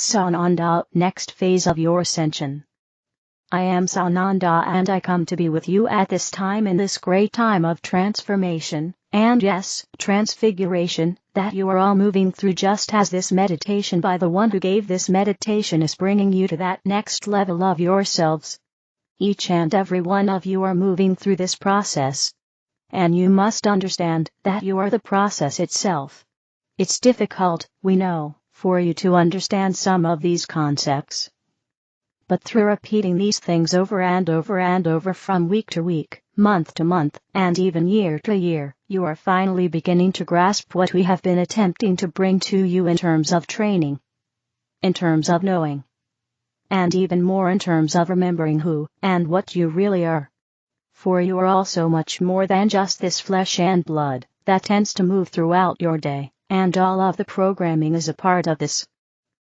Sananda, next phase of your ascension. I am Sananda and I come to be with you at this time in this great time of transformation, and yes, transfiguration, that you are all moving through just as this meditation by the one who gave this meditation is bringing you to that next level of yourselves. Each and every one of you are moving through this process. And you must understand that you are the process itself. It's difficult, we know, for you to understand some of these concepts. But through repeating these things over and over and over from week to week, month to month, and even year to year, you are finally beginning to grasp what we have been attempting to bring to you in terms of training, in terms of knowing, and even more in terms of remembering who and what you really are. For you are also much more than just this flesh and blood that tends to move throughout your day, and all of the programming is a part of this.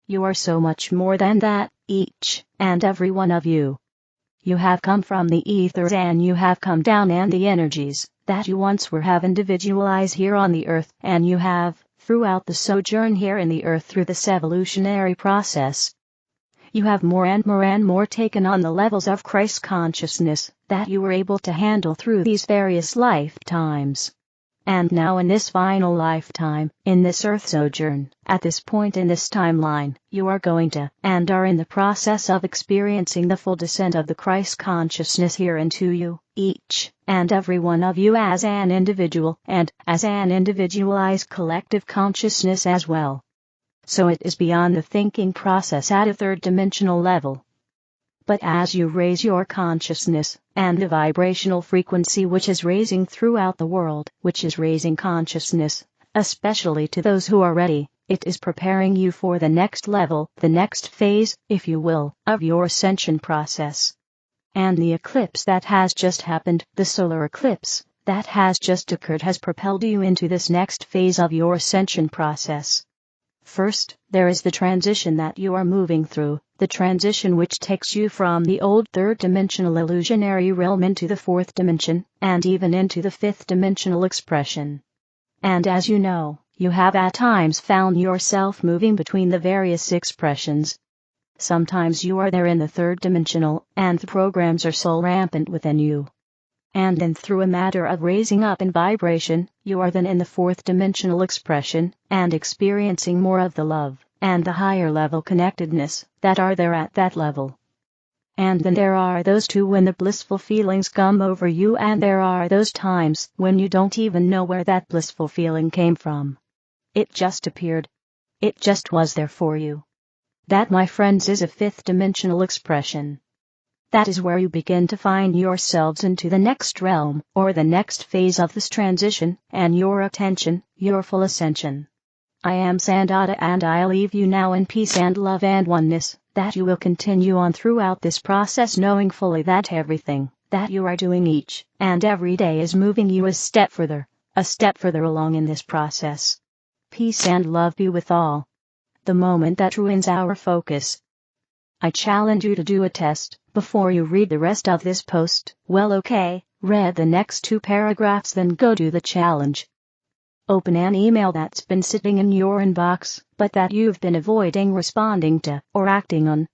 You are so much more than that, each and every one of you. You have come from the ethers and you have come down, and the energies that you once were have individualized here on the earth, and you have, throughout the sojourn here in the earth through this evolutionary process, you have more and more and more taken on the levels of Christ consciousness that you were able to handle through these various lifetimes. And now in this final lifetime, in this earth sojourn, at this point in this timeline, you are going to, and are in the process of experiencing the full descent of the Christ consciousness here into you, each and every one of you as an individual and as an individualized collective consciousness as well. So it is beyond the thinking process at a third-dimensional level. But as you raise your consciousness, and the vibrational frequency which is raising throughout the world, which is raising consciousness, especially to those who are ready, it is preparing you for the next level, the next phase, if you will, of your ascension process. And the eclipse that has just happened, the solar eclipse that has just occurred, has propelled you into this next phase of your ascension process. First, there is the transition that you are moving through, the transition which takes you from the old third-dimensional illusionary realm into the fourth dimension, and even into the fifth-dimensional expression. And as you know, you have at times found yourself moving between the various expressions. Sometimes you are there in the third-dimensional, and the programs are so rampant within you. And then through a matter of raising up in vibration, you are then in the fourth-dimensional expression, and experiencing more of the love, and the higher level connectedness, that are there at that level. And then there are those two when the blissful feelings come over you, and there are those times when you don't even know where that blissful feeling came from. It just appeared. It just was there for you. That, my friends, is a fifth-dimensional expression. That is where you begin to find yourselves into the next realm, or the next phase of this transition, and your attention, your full ascension. I am Sananda, and I leave you now in peace and love and oneness, that you will continue on throughout this process, knowing fully that everything that you are doing each and every day is moving you a step further along in this process. Peace and love be with all. The moment that ruins our focus. I challenge you to do a test before you read the rest of this post. Well, okay, read the next 2 paragraphs, then go do the challenge. Open an email that's been sitting in your inbox, but that you've been avoiding responding to or acting on.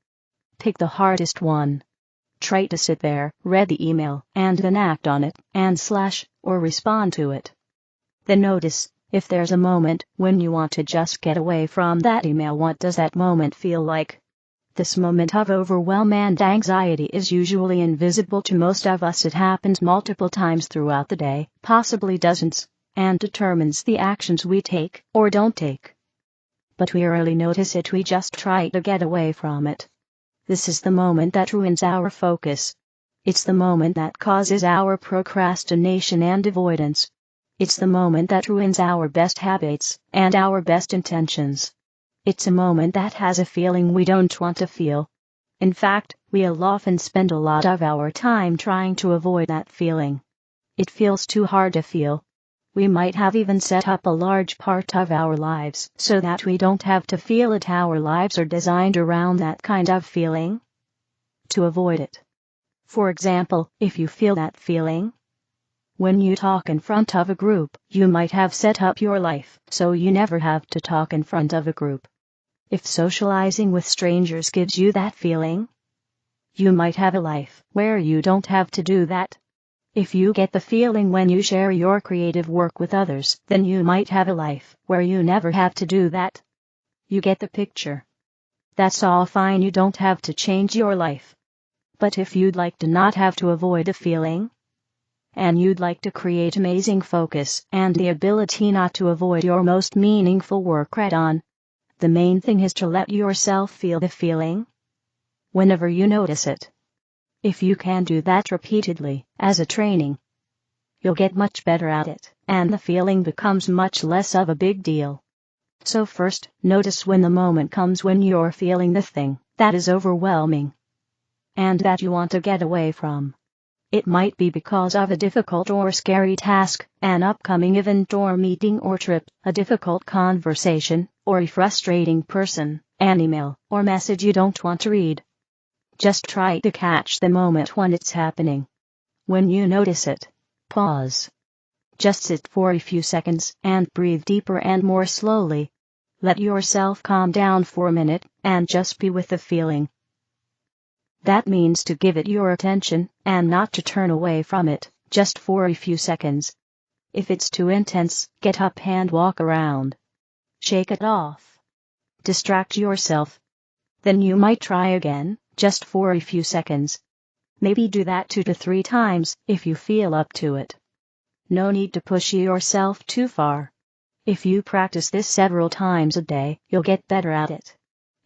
Pick the hardest one. Try to sit there, read the email, and then act on it, and or respond to it. Then notice, if there's a moment when you want to just get away from that email, what does that moment feel like? This moment of overwhelm and anxiety is usually invisible to most of us. It happens multiple times throughout the day, possibly dozens, and determines the actions we take or don't take. But we rarely notice it, we just try to get away from it. This is the moment that ruins our focus. It's the moment that causes our procrastination and avoidance. It's the moment that ruins our best habits and our best intentions. It's a moment that has a feeling we don't want to feel. In fact, we'll often spend a lot of our time trying to avoid that feeling. It feels too hard to feel. We might have even set up a large part of our lives so that we don't have to feel it. Our lives are designed around that kind of feeling. To avoid it. For example, if you feel that feeling when you talk in front of a group, you might have set up your life so you never have to talk in front of a group. If socializing with strangers gives you that feeling, you might have a life where you don't have to do that. If you get the feeling when you share your creative work with others, then you might have a life where you never have to do that. You get the picture. That's all fine, you don't have to change your life. But if you'd like to not have to avoid a feeling, and you'd like to create amazing focus and the ability not to avoid your most meaningful work right on, the main thing is to let yourself feel the feeling whenever you notice it. If you can do that repeatedly, as a training, you'll get much better at it, and the feeling becomes much less of a big deal. So first, notice when the moment comes when you're feeling the thing that is overwhelming and that you want to get away from. It might be because of a difficult or scary task, an upcoming event or meeting or trip, a difficult conversation, or a frustrating person, an email or message you don't want to read. Just try to catch the moment when it's happening. When you notice it, pause. Just sit for a few seconds and breathe deeper and more slowly. Let yourself calm down for a minute and just be with the feeling. That means to give it your attention and not to turn away from it, just for a few seconds. If it's too intense, get up and walk around. Shake it off. Distract yourself. Then you might try again, just for a few seconds. Maybe do that 2 to 3 times, if you feel up to it. No need to push yourself too far. If you practice this several times a day, you'll get better at it.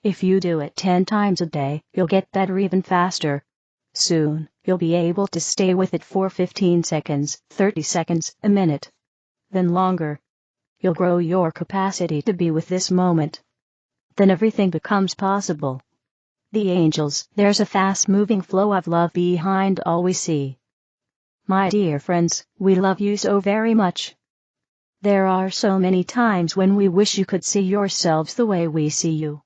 If you do it 10 times a day, you'll get better even faster. Soon, you'll be able to stay with it for 15 seconds, 30 seconds, a minute. Then longer. You'll grow your capacity to be with this moment. Then everything becomes possible. The angels, there's a fast-moving flow of love behind all we see. My dear friends, we love you so very much. There are so many times when we wish you could see yourselves the way we see you.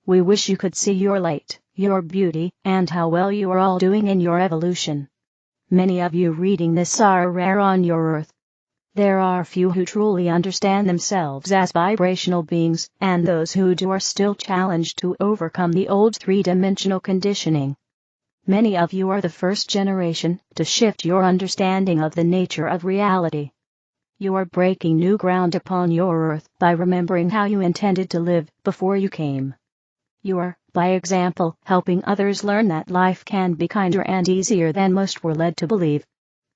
We wish you could see your light, your beauty, and how well you are all doing in your evolution. Many of you reading this are rare on your earth. There are few who truly understand themselves as vibrational beings, and those who do are still challenged to overcome the old 3-dimensional conditioning. Many of you are the first generation to shift your understanding of the nature of reality. You are breaking new ground upon your earth by remembering how you intended to live before you came. You are, by example, helping others learn that life can be kinder and easier than most were led to believe.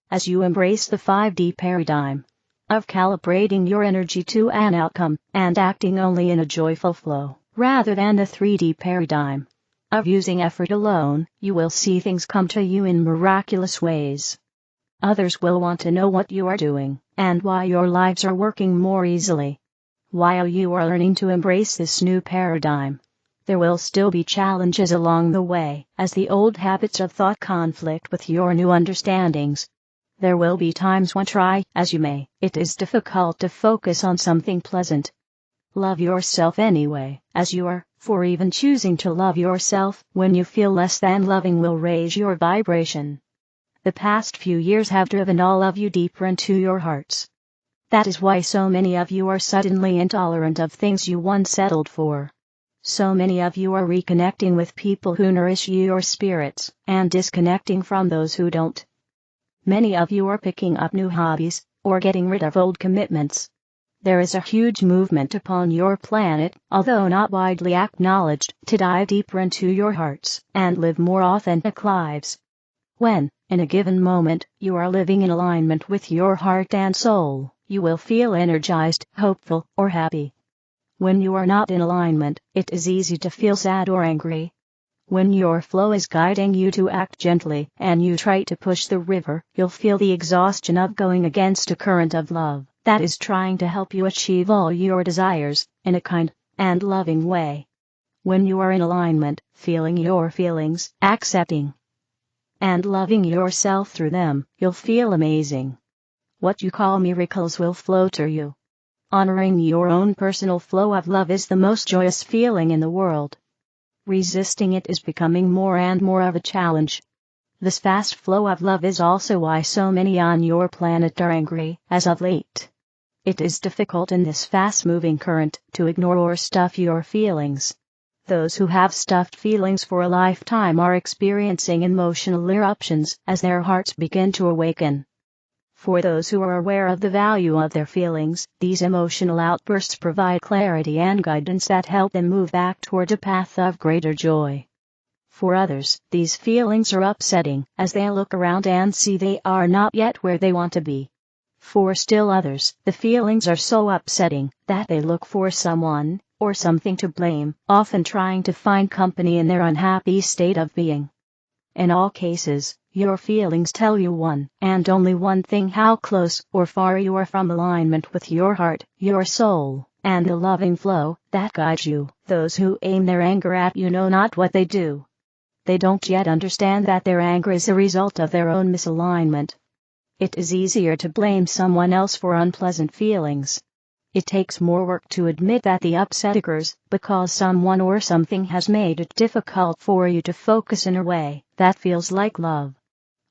As you embrace the 5D paradigm of calibrating your energy to an outcome and acting only in a joyful flow, rather than the 3D paradigm of using effort alone, you will see things come to you in miraculous ways. Others will want to know what you are doing and why your lives are working more easily. While you are learning to embrace this new paradigm, there will still be challenges along the way, as the old habits of thought conflict with your new understandings. There will be times when, try as you may, it is difficult to focus on something pleasant. Love yourself anyway, as you are, for even choosing to love yourself when you feel less than loving will raise your vibration. The past few years have driven all of you deeper into your hearts. That is why so many of you are suddenly intolerant of things you once settled for. So many of you are reconnecting with people who nourish your spirits, and disconnecting from those who don't. Many of you are picking up new hobbies, or getting rid of old commitments. There is a huge movement upon your planet, although not widely acknowledged, to dive deeper into your hearts, and live more authentic lives. When, in a given moment, you are living in alignment with your heart and soul, you will feel energized, hopeful, or happy. When you are not in alignment, it is easy to feel sad or angry. When your flow is guiding you to act gently and you try to push the river, you'll feel the exhaustion of going against a current of love that is trying to help you achieve all your desires in a kind and loving way. When you are in alignment, feeling your feelings, accepting and loving yourself through them, you'll feel amazing. What you call miracles will flow to you. Honoring your own personal flow of love is the most joyous feeling in the world. Resisting it is becoming more and more of a challenge. This fast flow of love is also why so many on your planet are angry, as of late. It is difficult in this fast-moving current to ignore or stuff your feelings, Those who have stuffed feelings for a lifetime are experiencing emotional eruptions as their hearts begin to awaken. For those who are aware of the value of their feelings, these emotional outbursts provide clarity and guidance that help them move back toward a path of greater joy. For others, these feelings are upsetting as they look around and see they are not yet where they want to be. For still others, the feelings are so upsetting that they look for someone or something to blame, often trying to find company in their unhappy state of being. In all cases, your feelings tell you one and only one thing: how close or far you are from alignment with your heart, your soul, and the loving flow that guides you. Those who aim their anger at you know not what they do. They don't yet understand that their anger is a result of their own misalignment. It is easier to blame someone else for unpleasant feelings. It takes more work to admit that the upset occurs because someone or something has made it difficult for you to focus in a way that feels like love.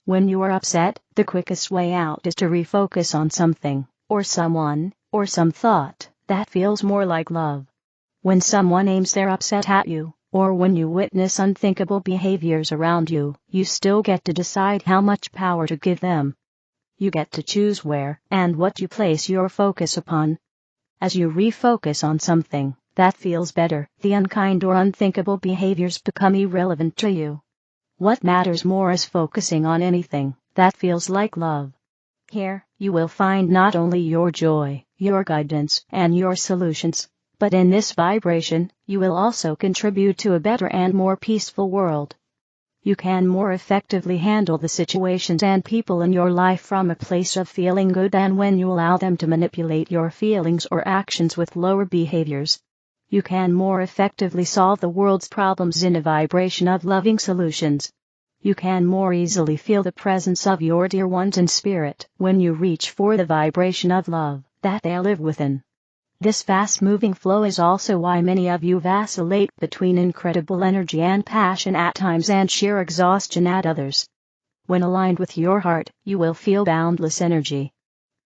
When you are upset, the quickest way out is to refocus on something, or someone, or some thought that feels more like love. When someone aims their upset at you, or when you witness unthinkable behaviors around you, you still get to decide how much power to give them. You get to choose where and what you place your focus upon. As you refocus on something that feels better, the unkind or unthinkable behaviors become irrelevant to you. What matters more is focusing on anything that feels like love. Here, you will find not only your joy, your guidance, and your solutions, but in this vibration, you will also contribute to a better and more peaceful world. You can more effectively handle the situations and people in your life from a place of feeling good than when you allow them to manipulate your feelings or actions with lower behaviors. You can more effectively solve the world's problems in a vibration of loving solutions. You can more easily feel the presence of your dear ones in spirit when you reach for the vibration of love that they live within. This fast-moving flow is also why many of you vacillate between incredible energy and passion at times and sheer exhaustion at others. When aligned with your heart, you will feel boundless energy.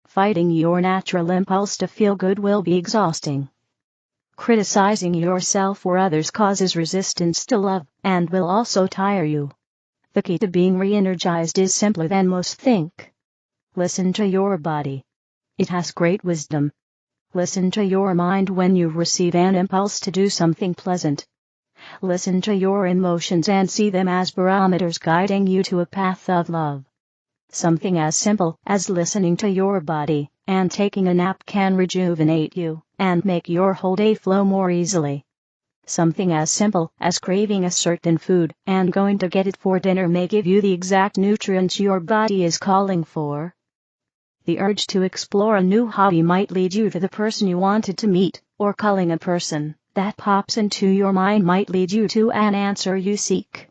Fighting your natural impulse to feel good will be exhausting. Criticizing yourself or others causes resistance to love, and will also tire you. The key to being re-energized is simpler than most think. Listen to your body. It has great wisdom. Listen to your mind when you receive an impulse to do something pleasant. Listen to your emotions and see them as barometers guiding you to a path of love. Something as simple as listening to your body and taking a nap can rejuvenate you and make your whole day flow more easily. Something as simple as craving a certain food and going to get it for dinner may give you the exact nutrients your body is calling for. The urge to explore a new hobby might lead you to the person you wanted to meet, or calling a person that pops into your mind might lead you to an answer you seek.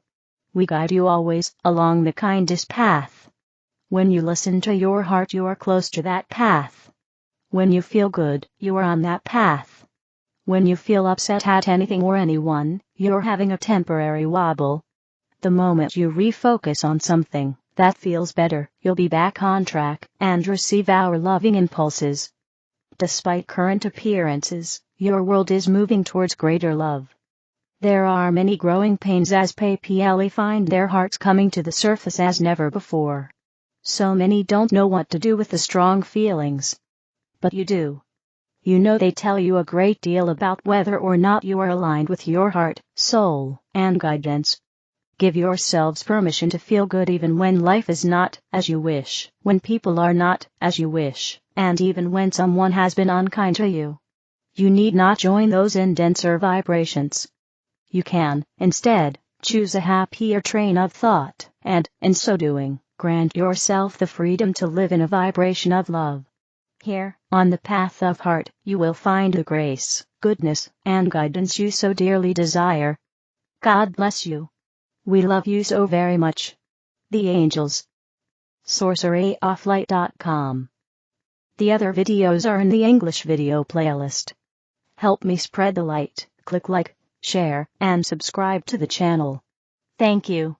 We guide you always along the kindest path. When you listen to your heart, you are close to that path. When you feel good, you are on that path. When you feel upset at anything or anyone, you're having a temporary wobble. The moment you refocus on something that feels better, you'll be back on track and receive our loving impulses. Despite current appearances, your world is moving towards greater love. There are many growing pains as people find their hearts coming to the surface as never before. So many don't know what to do with the strong feelings. But you do. You know they tell you a great deal about whether or not you are aligned with your heart, soul, and guidance. Give yourselves permission to feel good even when life is not as you wish, when people are not as you wish, and even when someone has been unkind to you. You need not join those in denser vibrations. You can, instead, choose a happier train of thought, and, in so doing, grant yourself the freedom to live in a vibration of love. Here, on the path of heart, you will find the grace, goodness, and guidance you so dearly desire. God bless you. We love you so very much. The Angels. sorceryofflight.com. The other videos are in the English video playlist. Help me spread the light. Click like, share, and subscribe to the channel. Thank you.